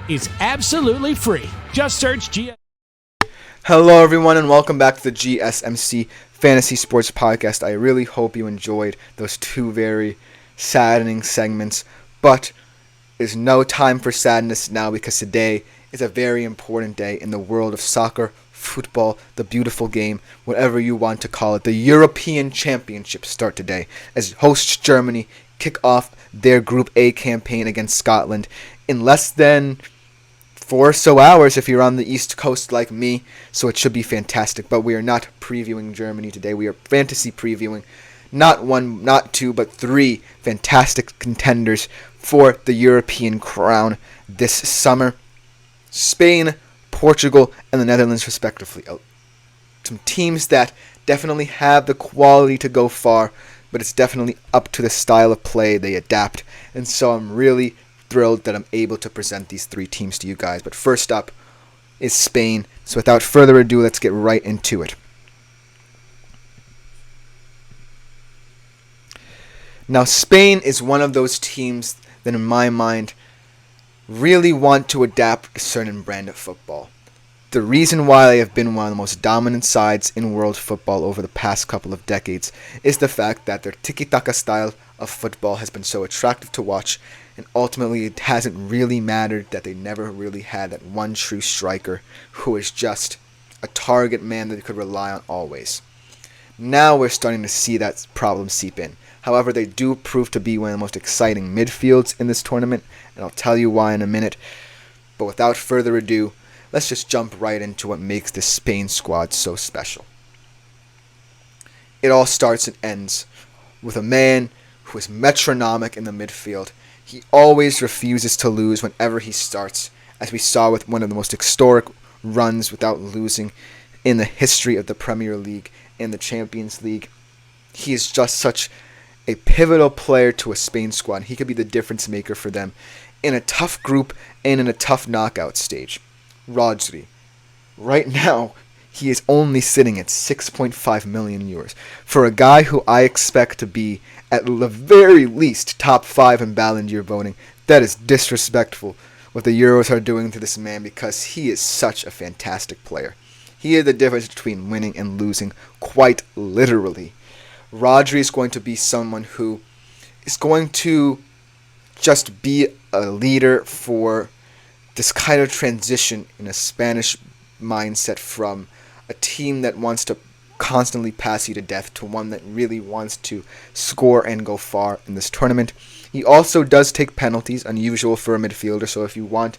is absolutely free. Just search Hello, everyone, and welcome back to the GSMC Fantasy Sports Podcast. I really hope you enjoyed those two very saddening segments, but there's no time for sadness now because today is a very important day in the world of soccer, football, the beautiful game, whatever you want to call it. The European Championships start today as host Germany kick off their Group A campaign against Scotland in less than 4 or so hours if you're on the East Coast like me, so it should be fantastic. But we are not previewing Germany today. We are fantasy previewing not one, not two, but three fantastic contenders for the European crown this summer. Spain, Portugal, and the Netherlands respectively. Some teams that definitely have the quality to go far, but it's definitely up to the style of play they adapt. And so I'm really thrilled that I'm able to present these three teams to you guys. But first up is Spain. So without further ado, let's get right into it. Now, Spain is one of those teams that, in my mind, really want to adapt a certain brand of football. The reason why they have been one of the most dominant sides in world football over the past couple of decades is the fact that their tiki-taka style of football has been so attractive to watch, and ultimately it hasn't really mattered that they never really had that one true striker who is just a target man that they could rely on always. Now we're starting to see that problem seep in. However, they do prove to be one of the most exciting midfields in this tournament, and I'll tell you why in a minute. But without further ado, let's just jump right into what makes this Spain squad so special. It all starts and ends with a man who is metronomic in the midfield. He always refuses to lose whenever he starts, as we saw with one of the most historic runs without losing in the history of the Premier League and the Champions League. He is just such a pivotal player to a Spain squad. He could be the difference maker for them in a tough group and in a tough knockout stage. Rodri. Right now, he is only sitting at 6.5 million euros. For a guy who I expect to be at the very least top 5 in Ballon d'Or voting, that is disrespectful what the Euros are doing to this man because he is such a fantastic player. He is the difference between winning and losing, quite literally. Rodri is going to be someone who is going to just be a leader for this kind of transition in a Spanish mindset from a team that wants to constantly pass you to death to one that really wants to score and go far in this tournament. He also does take penalties, unusual for a midfielder, so if you want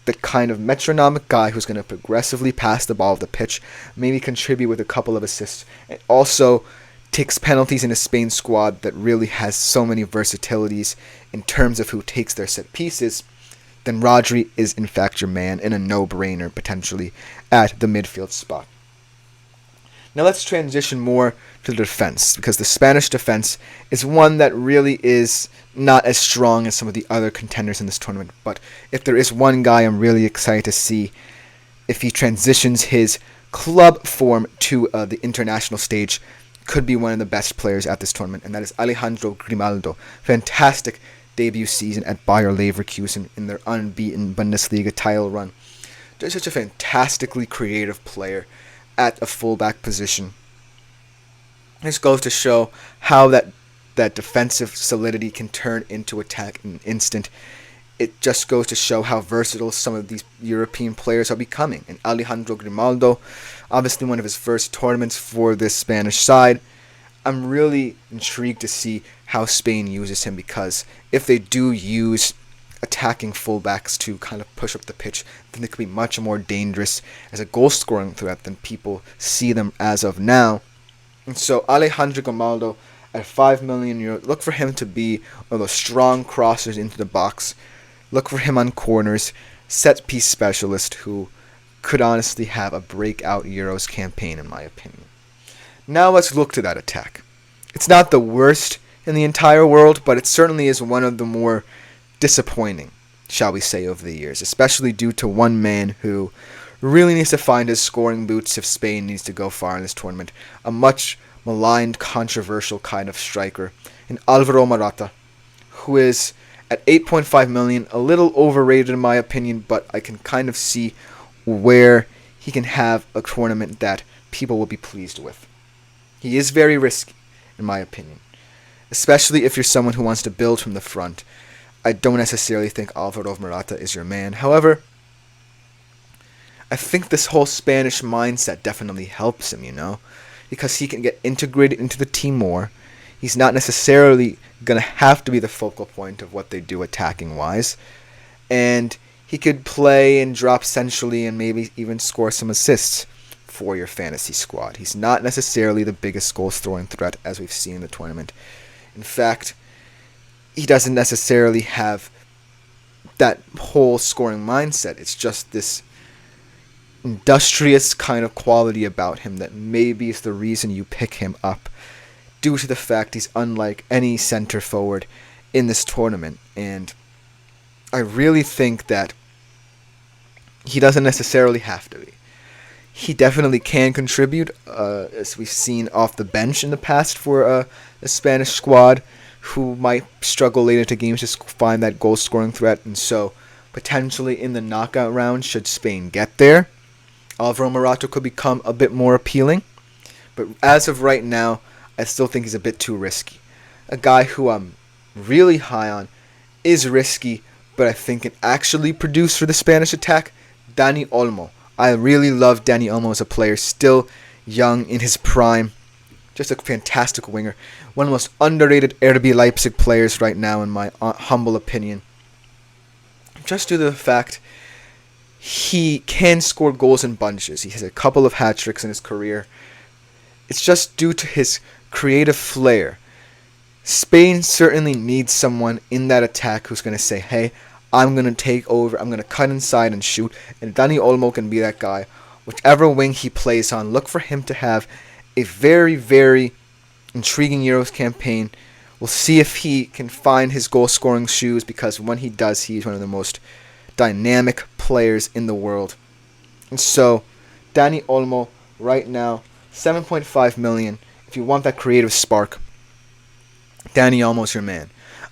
the kind of metronomic guy who's going to progressively pass the ball off the pitch, maybe contribute with a couple of assists, and also takes penalties in a Spain squad that really has so many versatilities in terms of who takes their set pieces, then Rodri is in fact your man and a no-brainer potentially at the midfield spot. Now let's transition more to the defense, because the Spanish defense is one that really is not as strong as some of the other contenders in this tournament. But if there is one guy I'm really excited to see if he transitions his club form to the international stage, could be one of the best players at this tournament, and that is Alejandro Grimaldo. Fantastic debut season at Bayer Leverkusen in their unbeaten Bundesliga title run. Just such a fantastically creative player at a fullback position. This goes to show how that defensive solidity can turn into attack in an instant. It just goes to show how versatile some of these European players are becoming. And Alejandro Grimaldo, obviously one of his first tournaments for this Spanish side, I'm really intrigued to see how Spain uses him, because if they do use attacking fullbacks to kind of push up the pitch, then they could be much more dangerous as a goal-scoring threat than people see them as of now. And so Alejandro Grimaldo at 5 million euros, look for him to be one of those strong crossers into the box. Look for him on corners, set-piece specialist who could honestly have a breakout Euros campaign in my opinion. Now let's look to that attack. It's not the worst in the entire world, but it certainly is one of the more disappointing, shall we say, over the years, especially due to one man who really needs to find his scoring boots if Spain needs to go far in this tournament. A much maligned, controversial kind of striker, in Álvaro Morata, who is At 8.5 million, a little overrated in my opinion, but I can kind of see where he can have a tournament that people will be pleased with. He is very risky, in my opinion, especially if you're someone who wants to build from the front. I don't necessarily think Álvaro Morata is your man. However, I think this whole Spanish mindset definitely helps him, because he can get integrated into the team more. He's not necessarily going to have to be the focal point of what they do attacking-wise. And he could play and drop centrally and maybe even score some assists for your fantasy squad. He's not necessarily the biggest goal-scoring threat as we've seen in the tournament. In fact, he doesn't necessarily have that whole scoring mindset. It's just this industrious kind of quality about him that maybe is the reason you pick him up, due to the fact he's unlike any center forward in this tournament. And I really think that he doesn't necessarily have to be. He definitely can contribute, as we've seen off the bench in the past for a Spanish squad who might struggle later to games to find that goal-scoring threat. And so, potentially in the knockout round, should Spain get there, Álvaro Morata could become a bit more appealing. But as of right now, I still think he's a bit too risky. A guy who I'm really high on is risky, but I think can actually produce for the Spanish attack, Dani Olmo. I really love Dani Olmo as a player, still young in his prime. Just a fantastic winger. One of the most underrated RB Leipzig players right now, in my humble opinion. Just due to the fact he can score goals in bunches. He has a couple of hat-tricks in his career. It's just due to his creative flair. Spain certainly needs someone in that attack who's going to say, hey, I'm going to take over, I'm going to cut inside and shoot, and Dani Olmo can be that guy. Whichever wing he plays on, look for him to have a very, very intriguing Euros campaign. We'll see if he can find his goal-scoring shoes, because when he does, he's one of the most dynamic players in the world. And so, Dani Olmo, right now, 7.5 million. If you want that creative spark, Dani Olmo's your man.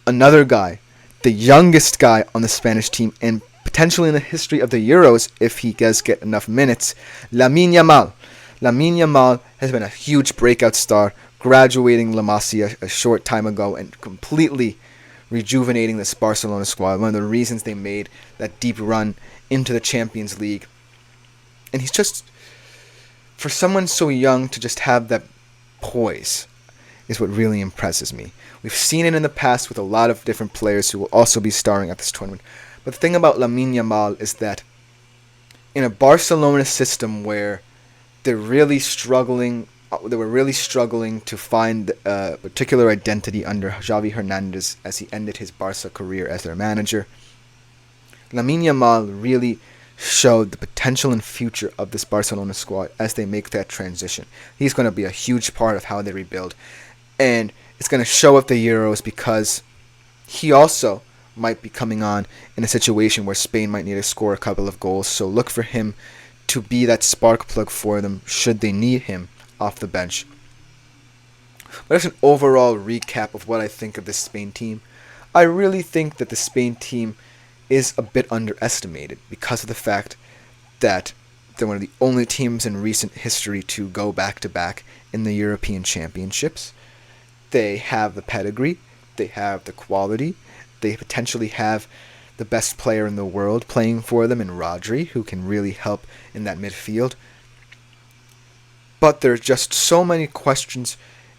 Another guy, the youngest guy on the Spanish team, and potentially in the history of the Euros, if he does get enough minutes, Lamine Yamal. Lamine Yamal has been a huge breakout star, graduating La Masia a short time ago and completely rejuvenating this Barcelona squad. One of the reasons they made that deep run into the Champions League. And he's just, for someone so young to just have that poise, is what really impresses me. We've seen it in the past with a lot of different players who will also be starring at this tournament. But the thing about Lamine Yamal is that in a Barcelona system where they were really struggling to find a particular identity under Xavi Hernandez as he ended his Barca career as their manager, Lamine Yamal really showed the potential and future of this Barcelona squad as they make that transition. He's going to be a huge part of how they rebuild. And it's going to show at the Euros, because he also might be coming on in a situation where Spain might need to score a couple of goals. So look for him to be that spark plug for them should they need him off the bench. But as an overall recap of what I think of this Spain team, I really think that the Spain team is a bit underestimated because of the fact that they're one of the only teams in recent history to go back-to-back in the European Championships. They have the pedigree, they have the quality, they potentially have the best player in the world playing for them in Rodri, who can really help in that midfield. But there's just so many questions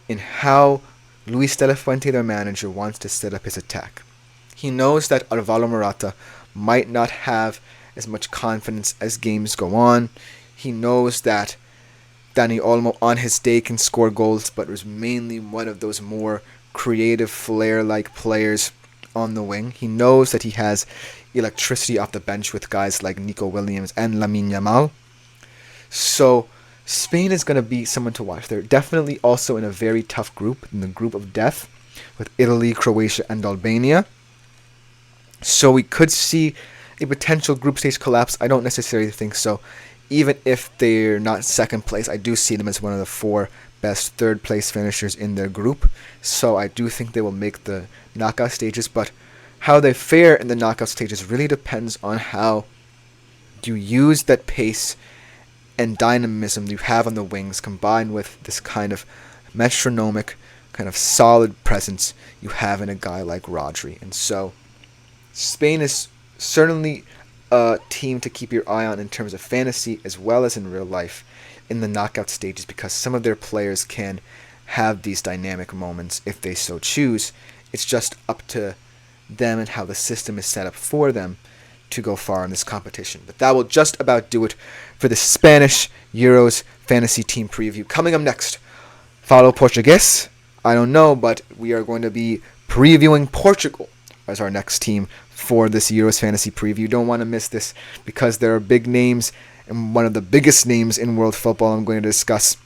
in how Luis de la Fuente, their manager, wants to set up his attack. He knows that Álvaro Morata might not have as much confidence as games go on. He knows that Dani Olmo on his day can score goals, but is mainly one of those more creative, flair-like players on the wing. He knows that he has electricity off the bench with guys like Nico Williams and Lamine Yamal. So Spain is going to be someone to watch. They're definitely also in a very tough group, in the group of death, with Italy, Croatia, and Albania. So we could see a potential group stage collapse. I don't necessarily think so. Even if they're not second place, I do see them as one of the 4 best third place finishers in their group. So I do think they will make the knockout stages. But How they fare in the knockout stages really depends on how you use that pace and dynamism you have on the wings, combined with this kind of metronomic, kind of solid presence you have in a guy like Rodri. And so Spain is certainly a team to keep your eye on in terms of fantasy as well as in real life in the knockout stages, because some of their players can have these dynamic moments if they so choose. It's just up to them and how the system is set up for them to go far in this competition. But that will just about do it for the Spanish Euros fantasy team preview. Coming up next, follow Portuguese? I don't know, but we are going to be previewing Portugal as our next team for this Euros fantasy preview. You don't want to miss this because there are big names, and one of the biggest names in world football I'm going to discuss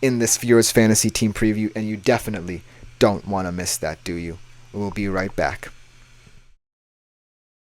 in this Euros fantasy team preview, and you definitely don't want to miss that, do you? We'll be right back.